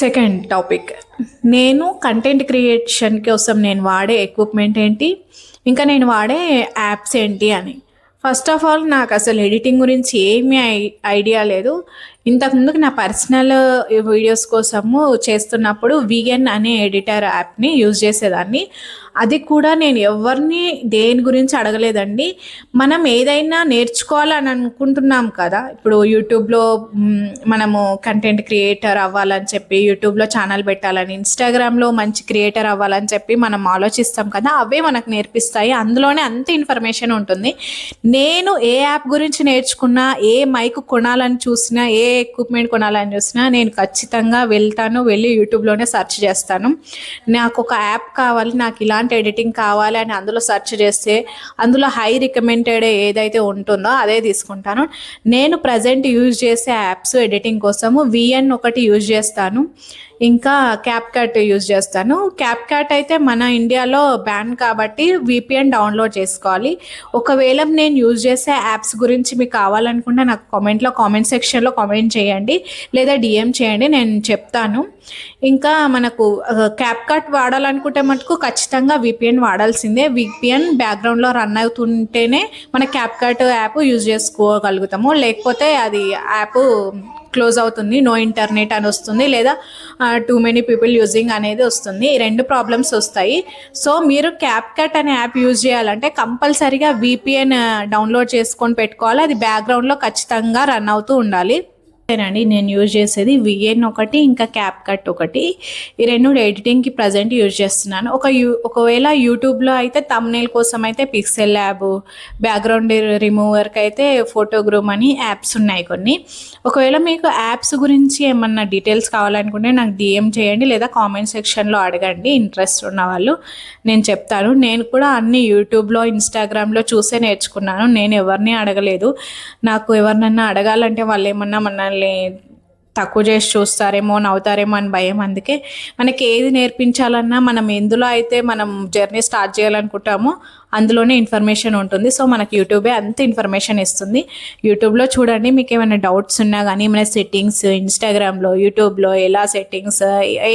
Second topic, నేను content creation కోసం నేను వాడే ఎక్విప్మెంట్ ఏంటి, ఇంకా నేను వాడే యాప్స్ ఏంటి అని. ఫస్ట్ ఆఫ్ ఆల్ నాకు అసలు ఎడిటింగ్ గురించి ఏమీ ఐడియా లేదు. ఇంతకుముందుకు నా పర్సనల్ వీడియోస్ కోసము చేస్తున్నప్పుడు విఎన్ అనే ఎడిటర్ యాప్ని యూజ్ చేసేదాన్ని. అది కూడా నేను ఎవరిని దేని గురించి అడగలేదండి. మనం ఏదైనా నేర్చుకోవాలని అనుకుంటున్నాం కదా, ఇప్పుడు యూట్యూబ్లో మనము కంటెంట్ క్రియేటర్ అవ్వాలని చెప్పి యూట్యూబ్లో ఛానల్ పెట్టాలని, ఇన్స్టాగ్రామ్లో మంచి క్రియేటర్ అవ్వాలని చెప్పి మనం ఆలోచిస్తాం కదా, అవే మనకు నేర్పిస్తాయి. అందులోనే అంత ఇన్ఫర్మేషన్ ఉంటుంది. నేను ఏ యాప్ గురించి నేర్చుకున్నా, ఏ మైక్ కొనాలని చూసినా, ఏ ఎక్విప్మెంట్ కొనాలని చూసినా నేను ఖచ్చితంగా వెళ్ళి యూట్యూబ్లోనే సెర్చ్ చేస్తాను. నాకు ఒక యాప్ కావాలి, నాకు ఇలాంటి ఎడిటింగ్ కావాలి అని అందులో సెర్చ్ చేస్తే అందులో హై రికమెండెడ్ ఏదైతే ఉంటుందో అదే తీసుకుంటాను. నేను ప్రజెంట్ యూజ్ చేసే యాప్స్ ఎడిటింగ్ కోసము విఎన్ ఒకటి యూజ్ చేస్తాను, ఇంకా క్యాప్కట్ యూజ్ చేస్తాను. క్యాప్కట్ అయితే మన ఇండియాలో బ్యాన్ కాబట్టి విపిఎన్ డౌన్లోడ్ చేసుకోవాలి. ఒకవేళ నేను యూజ్ చేసే యాప్స్ గురించి మీకు కావాలనుకుంటే నాకు కామెంట్ సెక్షన్లో కామెంట్ చేయండి, లేదా డిఎం చేయండి, నేను చెప్తాను. ఇంకా మనకు క్యాప్కట్ వాడాలనుకుంటే మటుకు ఖచ్చితంగా విపిఎన్ వాడాల్సిందే. విపిఎన్ బ్యాక్గ్రౌండ్లో రన్ అవుతుంటేనే మన క్యాప్కట్ యాప్ యూజ్ చేసుకోగలుగుతాము, లేకపోతే అది యాప్ క్లోజ్ అవుతుంది, నో ఇంటర్నెట్ అని వస్తుంది, లేదా టూ మెనీ పీపుల్ యూజింగ్ అనేది వస్తుంది. ఈ రెండు ప్రాబ్లమ్స్ వస్తాయి. సో మీరు క్యాప్కట్ అనే యాప్ యూజ్ చేయాలంటే కంపల్సరీగా విపిఎన్ డౌన్లోడ్ చేసుకొని పెట్టుకోవాలి. అది బ్యాక్గ్రౌండ్లో ఖచ్చితంగా రన్ అవుతూ ఉండాలి. అండి నేను యూజ్ చేసేది విఎన్ ఒకటి, ఇంకా క్యాప్కట్ ఒకటి. ఈ రెండు ఎడిటింగ్కి ప్రజెంట్ యూజ్ చేస్తున్నాను. ఒకవేళ యూట్యూబ్లో అయితే థంబ్నెయిల్ కోసం అయితే పిక్సెల్ ల్యాబ్, బ్యాక్గ్రౌండ్ రిమూవర్కి అయితే ఫోటోగ్రూమ్ అని యాప్స్ ఉన్నాయి కొన్ని. ఒకవేళ మీకు యాప్స్ గురించి ఏమన్నా డీటెయిల్స్ కావాలనుకుంటే నాకు డిఎం చేయండి, లేదా కామెంట్ సెక్షన్లో అడగండి. ఇంట్రెస్ట్ ఉన్న వాళ్ళు నేను చెప్తాను. నేను కూడా అన్ని యూట్యూబ్లో, ఇన్స్టాగ్రామ్లో చూసే నేర్చుకున్నాను. నేను ఎవరిని అడగలేదు. నాకు ఎవరినన్నా అడగాలంటే వాళ్ళు ఏమన్నా మనల్ని తక్కువ చేసి చూస్తారేమో, నవ్వుతారేమో అని భయం. అందుకే మనకి ఏది నేర్పించాలన్నా మనం ఎందులో అయితే మనం జర్నీ స్టార్ట్ చేయాలనుకుంటామో అందులోనే ఇన్ఫర్మేషన్ ఉంటుంది. సో మనకి యూట్యూబే అంత ఇన్ఫర్మేషన్ ఇస్తుంది. యూట్యూబ్లో చూడండి, మీకు ఏమైనా డౌట్స్ ఉన్నా కానీ, ఏమైనా సెట్టింగ్స్ ఇన్స్టాగ్రామ్లో, యూట్యూబ్లో ఎలా సెట్టింగ్స్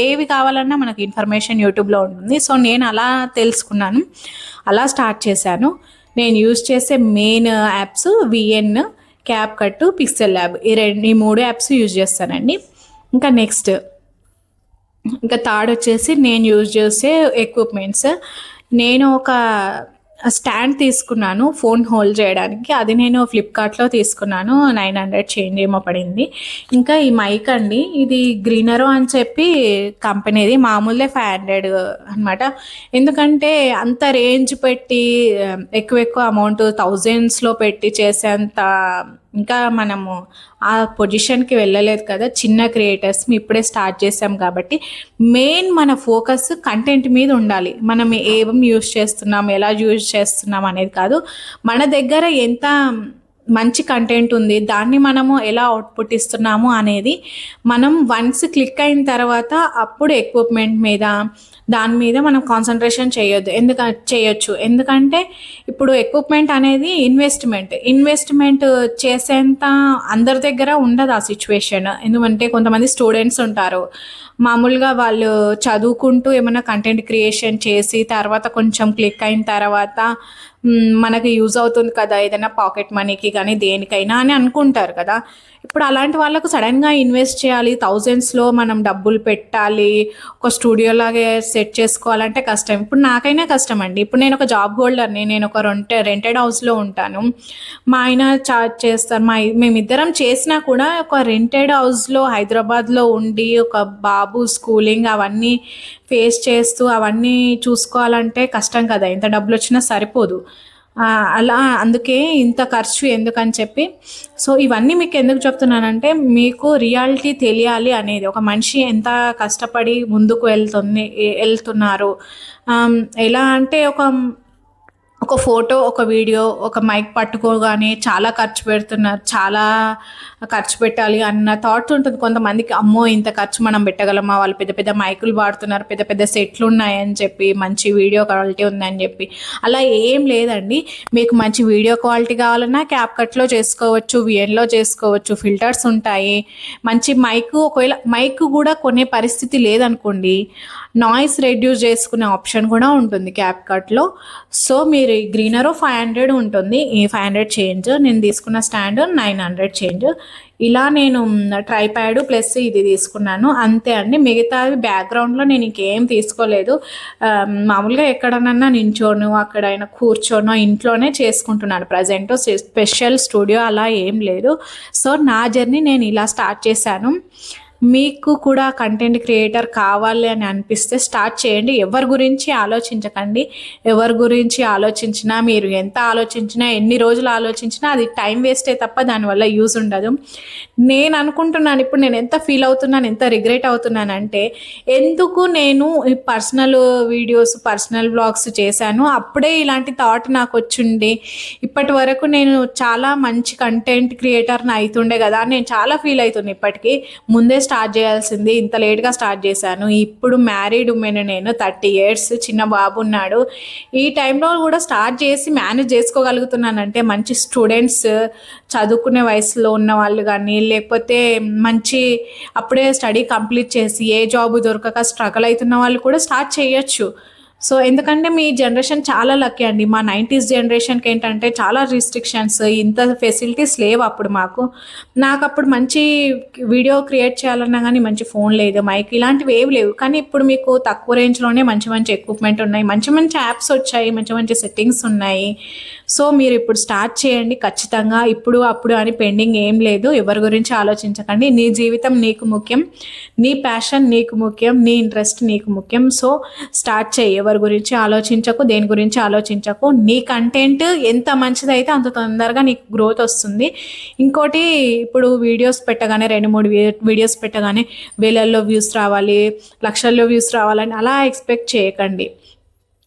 ఏవి కావాలన్నా మనకి ఇన్ఫర్మేషన్ యూట్యూబ్లో ఉంటుంది. సో నేను అలా తెలుసుకున్నాను, అలా స్టార్ట్ చేశాను. నేను యూజ్ చేసే main apps VN, CapCut, Pixel Lab, ఈ మూడు యాప్స్ యూజ్ చేస్తానండి. ఇంకా నెక్స్ట్ థర్డ్ వచ్చేసి నేను యూజ్ చేసే ఎక్విప్మెంట్స్. నేను ఒక స్టాండ్ తీసుకున్నాను ఫోన్ హోల్డ్ చేయడానికి. అది నేను ఫ్లిప్కార్ట్లో తీసుకున్నాను, 900 చేంజ్ ఏమో పడింది. ఇంకా ఈ మైక్ అండి, ఇది గ్రీనరో అని చెప్పి కంపెనీది, మామూలుదే 500 అనమాట. ఎందుకంటే అంత రేంజ్ పెట్టి ఎక్కువ అమౌంట్ థౌజండ్స్లో పెట్టి చేసేంత ఇంకా మనము ఆ పొజిషన్కి వెళ్ళలేదు కదా. చిన్న క్రియేటర్స్ ఇప్పుడే స్టార్ట్ చేసాం కాబట్టి మెయిన్ మన ఫోకస్ కంటెంట్ మీద ఉండాలి. మనం ఏం యూజ్ చేస్తున్నాం, ఎలా యూజ్ చేస్తున్నాం అనేది కాదు, మన దగ్గర ఎంత మంచి కంటెంట్ ఉంది, దాన్ని మనము ఎలా అవుట్పుట్ ఇస్తున్నాము అనేది మనం వన్స్ క్లిక్ అయిన తర్వాత అప్పుడు ఎక్విప్మెంట్ మీద, దాని మీద మనం కాన్సన్ట్రేషన్ చేయొచ్చు. ఎందుకంటే ఇప్పుడు ఎక్విప్మెంట్ అనేది ఇన్వెస్ట్మెంట్ చేసేంత అందరి దగ్గర ఉండదు ఆ సిచ్యువేషన్. ఎందుకంటే కొంతమంది స్టూడెంట్స్ ఉంటారు, మామూలుగా వాళ్ళు చదువుకుంటూ ఏమైనా కంటెంట్ క్రియేషన్ చేసి తర్వాత కొంచెం క్లిక్ అయిన తర్వాత మనకి యూజ్ అవుతుంది కదా ఏదైనా పాకెట్ మనీకి కానీ దేనికైనా అని అనుకుంటారు కదా. ఇప్పుడు అలాంటి వాళ్ళకు సడన్గా ఇన్వెస్ట్ చేయాలి, థౌజండ్స్లో మనం డబ్బులు పెట్టాలి, ఒక స్టూడియో లాగే సెట్ చేసుకోవాలంటే కష్టం. ఇప్పుడు నాకైనా కష్టం అండి. ఇప్పుడు నేను ఒక జాబ్ హోల్డర్ని, నేను ఒక రెంటెడ్ హౌస్లో ఉంటాను. మా ఆయన చార్జ్ చేస్తారు, మేమిద్దరం చేసినా కూడా ఒక రెంటెడ్ హౌస్లో హైదరాబాద్లో ఉండి ఒక బాబు స్కూలింగ్ అవన్నీ ఫేస్ చేస్తూ అవన్నీ చూసుకోవాలంటే కష్టం కదా, ఎంత డబ్బులు వచ్చినా సరిపోదు. అలా అందుకే ఇంత ఖర్చు ఎందుకని చెప్పి. సో ఇవన్నీ మీకు ఎందుకు చెప్తున్నానంటే మీకు రియాలిటీ తెలియాలి అనేది, ఒక మనిషి ఎంత కష్టపడి ముందుకు వెళ్తున్నారు. ఎలా అంటే ఒక ఫోటో, ఒక వీడియో, ఒక మైక్ పట్టుకోగానే చాలా ఖర్చు పెడుతున్నారు. చాలా ఖర్చు పెట్టాలి అన్న థాట్ ఉంటుంది కొంతమందికి. అమ్మో! ఇంత ఖర్చు మనం పెట్టగలమా? వాళ్ళు పెద్ద పెద్ద మైకులు వాడుతున్నారు, పెద్ద పెద్ద సెట్లు ఉన్నాయని చెప్పి, మంచి వీడియో క్వాలిటీ ఉందని చెప్పి. అలా ఏం లేదండి. మీకు మంచి వీడియో క్వాలిటీ కావాలన్నా క్యాప్‌కట్‌లో చేసుకోవచ్చు, విఎన్‌లో చేసుకోవచ్చు, ఫిల్టర్స్ ఉంటాయి. మంచి మైకు, ఒకవేళ మైక్ కూడా కొనే పరిస్థితి లేదనుకోండి, నాయిస్ రెడ్యూస్ చేసుకునే ఆప్షన్ కూడా ఉంటుంది క్యాప్‌కట్‌లో. సో, మీరు గ్రీనరో 500 ఉంటుంది. ఈ 500 చేంజ్. నేను తీసుకున్న స్టాండ్ 900 చేంజ్. ఇలా నేను ట్రైప్యాడ్ ప్లస్ ఇది తీసుకున్నాను. అంతే అండి. మిగతావి బ్యాక్‌గ్రౌండ్‌లో నేను ఇంకేం తీసుకోలేదు. మామూలుగా ఎక్కడనన్నా నించోనో, అక్కడైనా కూర్చోనో, ఇంట్లోనే చేసుకుంటున్నాను ప్రజెంట్. స్పెషల్ స్టూడియో అలా ఏం లేదు. సో, నా జర్నీ నేను ఇలా స్టార్ట్ చేశాను. మీకు కూడా కంటెంట్ క్రియేటర్ కావాలి అని అనిపిస్తే స్టార్ట్ చేయండి. ఎవరి గురించి ఆలోచించకండి. ఎవరి గురించి ఆలోచించినా, మీరు ఎంత ఆలోచించినా, ఎన్ని రోజులు ఆలోచించినా అది టైం వేస్టే తప్ప దానివల్ల యూజ్ ఉండదు. నేను అనుకుంటున్నాను, ఇప్పుడు నేను ఎంత ఫీల్ అవుతున్నాను, ఎంత రిగ్రెట్ అవుతున్నానంటే, ఎందుకు నేను ఈ పర్సనల్ వీడియోస్, పర్సనల్ వ్లాగ్స్ చేశాను. అప్పుడే ఇలాంటి థాట్ నాకు వచ్చింది. ఇప్పటి వరకు నేను చాలా మంచి కంటెంట్ క్రియేటర్ని అవుతుండే కదా, నేను చాలా ఫీల్ అవుతున్నాను ఇప్పటికీ. ముందే స్టార్ట్ చేయాల్సింది, ఇంత లేట్గా స్టార్ట్ చేశాను. ఇప్పుడు మ్యారీడ్ ఉమెన్, నేను 30 years, చిన్న బాబు ఉన్నాడు. ఈ టైంలో కూడా స్టార్ట్ చేసి మేనేజ్ చేసుకోగలుగుతున్నానంటే మంచి స్టూడెంట్స్, చదువుకునే వయసులో ఉన్న వాళ్ళు కానీ, లేకపోతే మంచి అప్పుడే స్టడీ కంప్లీట్ చేసి ఏ జాబ్ దొరకక స్ట్రగుల్ అవుతున్న వాళ్ళు కూడా స్టార్ట్ చేయొచ్చు. సో, ఎందుకంటే మీ జనరేషన్ చాలా లక్కీ అండి. మా 90s జనరేషన్కి ఏంటంటే చాలా రిస్ట్రిక్షన్స్, ఇంత ఫెసిలిటీస్ లేవు అప్పుడు మాకు. నాకు అప్పుడు మంచి వీడియో క్రియేట్ చేయాలన్నా కానీ మంచి ఫోన్ లేదు, మైక్ ఇలాంటివి ఏవి లేవు. కానీ ఇప్పుడు మీకు తక్కువ రేంజ్లోనే మంచి మంచి ఎక్విప్మెంట్ ఉన్నాయి, మంచి మంచి యాప్స్ వచ్చాయి, మంచి మంచి సెట్టింగ్స్ ఉన్నాయి. సో, మీరు ఇప్పుడు స్టార్ట్ చేయండి ఖచ్చితంగా. ఇప్పుడు అప్పుడు అని పెండింగ్ ఏం లేదు. ఎవరి గురించి ఆలోచించకండి. నీ జీవితం నీకు ముఖ్యం, నీ ప్యాషన్ నీకు ముఖ్యం, నీ ఇంట్రెస్ట్ నీకు ముఖ్యం. సో, స్టార్ట్ చేయి. ఎవరి గురించి ఆలోచించకు, దేని గురించి ఆలోచించకు. నీ కంటెంట్ ఎంత మంచిదైతే అంత తొందరగా నీకు గ్రోత్ వస్తుంది. ఇంకోటి, ఇప్పుడు వీడియోస్ పెట్టగానే 2-3 వీడియోస్ పెట్టగానే వేలల్లో వ్యూస్ రావాలి, లక్షల్లో వ్యూస్ రావాలని అలా ఎక్స్పెక్ట్ చేయకండి.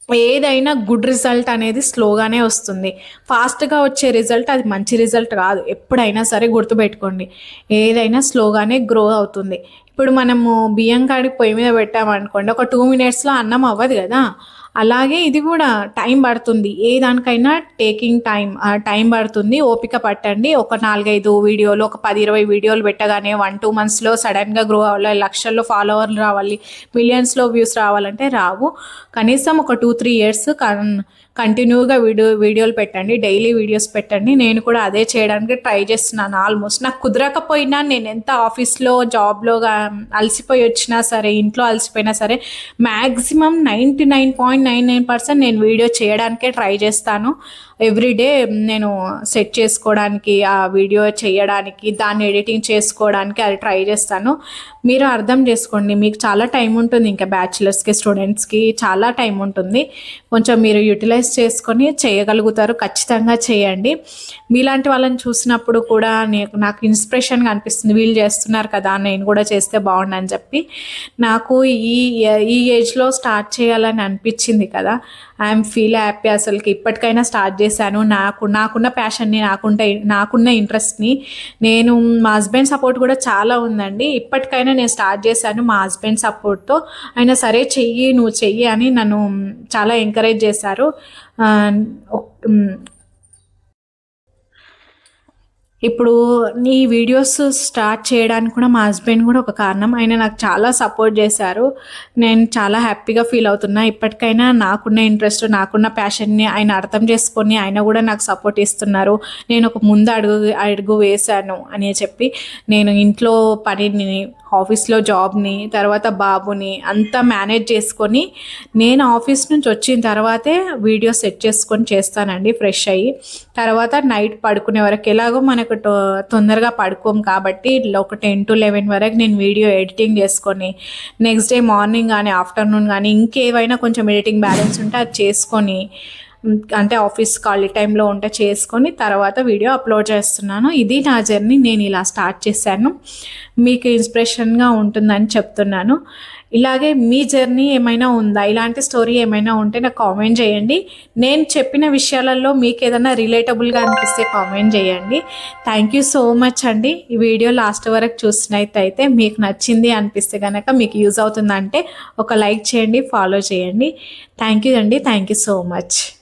ఏదైనా గుడ్ రిజల్ట్ అనేది స్లోగానే వస్తుంది. ఫాస్ట్గా వచ్చే రిజల్ట్ అది మంచి రిజల్ట్ కాదు. ఎప్పుడైనా సరే గుర్తుపెట్టుకోండి, ఏదైనా స్లోగానే గ్రో అవుతుంది. ఇప్పుడు మనము బియ్యం కాడికి పొయ్యి మీద పెట్టామనుకోండి, ఒక 2 minutesలో అన్నం అవ్వదు కదా. అలాగే ఇది కూడా టైం పడుతుంది. ఏ దానికైనా టేకింగ్ టైం పడుతుంది. ఓపిక పట్టండి. ఒక 4-5 వీడియోలు, ఒక 10-20 వీడియోలు పెట్టగానే 1-2 monthsలో సడన్గా గ్రో అవ్వాలి, లక్షల్లో ఫాలోవర్లు రావాలి, మిలియన్స్లో వ్యూస్ రావాలంటే రావు. కనీసం ఒక 2-3 years కంటిన్యూగా వీడియోలు పెట్టండి, డైలీ వీడియోస్ పెట్టండి. నేను కూడా అదే చేయడానికి ట్రై చేస్తున్నాను. ఆల్మోస్ట్ నాకు కుదరకపోయినా, నేను ఎంత ఆఫీస్లో జాబ్లో అలసిపోయి వచ్చినా సరే, ఇంట్లో అలసిపోయినా సరే, మ్యాక్సిమం 99.99% నేను వీడియో చేయడానికే ట్రై చేస్తాను. ఎవ్రీడే నేను సెట్ చేసుకోవడానికి, ఆ వీడియో చేయడానికి, దాన్ని ఎడిటింగ్ చేసుకోవడానికి అది ట్రై చేస్తాను. మీరు అర్థం చేసుకోండి, మీకు చాలా టైం ఉంటుంది. ఇంకా బ్యాచిలర్స్కి, స్టూడెంట్స్కి చాలా టైం ఉంటుంది. కొంచెం మీరు యూటిలైజ్ చేసుకొని చేయగలుగుతారు. ఖచ్చితంగా చేయండి. మీలాంటి వాళ్ళని చూసినప్పుడు కూడా నాకు ఇన్స్పిరేషన్గా అనిపిస్తుంది. వీళ్ళు చేస్తున్నారు కదా, నేను కూడా చేస్తే బాగుండని చెప్పి. నాకు ఈ ఏజ్లో స్టార్ట్ చేయాలని అనిపించింది కదా. I'm feel happy. అసలుకి ఇప్పటికైనా స్టార్ట్ చేశాను. నాకున్న ప్యాషన్ని, నాకున్న ఇంట్రెస్ట్ని, మా హస్బెండ్ సపోర్ట్ కూడా చాలా ఉందండి. ఇప్పటికైనా నేను స్టార్ట్ చేశాను మా హస్బెండ్ సపోర్ట్తో. ఆయన సరే చెయ్యి, నువ్వు చెయ్యి అని నన్ను చాలా ఎంకరేజ్ చేశారు. ఇప్పుడు ఈ వీడియోస్ స్టార్ట్ చేయడానికి కూడా మా హస్బెండ్ కూడా ఒక కారణం. ఆయన నాకు చాలా సపోర్ట్ చేశారు. నేను చాలా హ్యాపీగా ఫీల్ అవుతున్నా. ఇప్పటికైనా నాకున్న ఇంట్రెస్ట్, నాకున్న ప్యాషన్ని ఆయన అర్థం చేసుకొని ఆయన కూడా నాకు సపోర్ట్ ఇస్తున్నారు. నేను ఒక ముందు అడుగు వేశాను అని చెప్పి, నేను ఇంట్లో పనిని, ఆఫీస్లో జాబ్ని, తర్వాత బాబుని అంతా మేనేజ్ చేసుకొని, నేను ఆఫీస్ నుంచి వచ్చిన తర్వాతే వీడియో సెట్ చేసుకొని చేస్తానండి ఫ్రెష్ అయ్యి. తర్వాత నైట్ పడుకునే వరకు, ఎలాగో మనకు తొందరగా పడుకోం కాబట్టి ఒక 10 to 11 వరకు నేను వీడియో ఎడిటింగ్ చేసుకొని, నెక్స్ట్ డే మార్నింగ్ కానీ ఆఫ్టర్నూన్ కానీ ఇంకేవైనా కొంచెం ఎడిటింగ్ బ్యాలెన్స్ ఉంటే అది చేసుకొని, అంటే ఆఫీస్ ఖాళీ టైంలో ఉంటే చేసుకొని తర్వాత వీడియో అప్లోడ్ చేస్తున్నాను. ఇది నా జర్నీ. నేను ఇలా స్టార్ట్ చేశాను. మీకు ఇన్స్పిరేషన్గా ఉంటుందని చెప్తున్నాను. ఇలాగే మీ జర్నీ ఏమైనా ఉందా, ఇలాంటి స్టోరీ ఏమైనా ఉంటే నాకు కామెంట్ చేయండి. నేను చెప్పిన విషయాలలో మీకు ఏదైనా రిలేటబుల్గా అనిపిస్తే కామెంట్ చేయండి. థ్యాంక్ యూ సో మచ్ అండి. ఈ వీడియో లాస్ట్ వరకు చూసినట్టయితే మీకు నచ్చింది అనిపిస్తే కనుక, మీకు యూజ్ అవుతుందంటే ఒక లైక్ చేయండి, ఫాలో చేయండి. థ్యాంక్ యూ అండి. Thank you so much.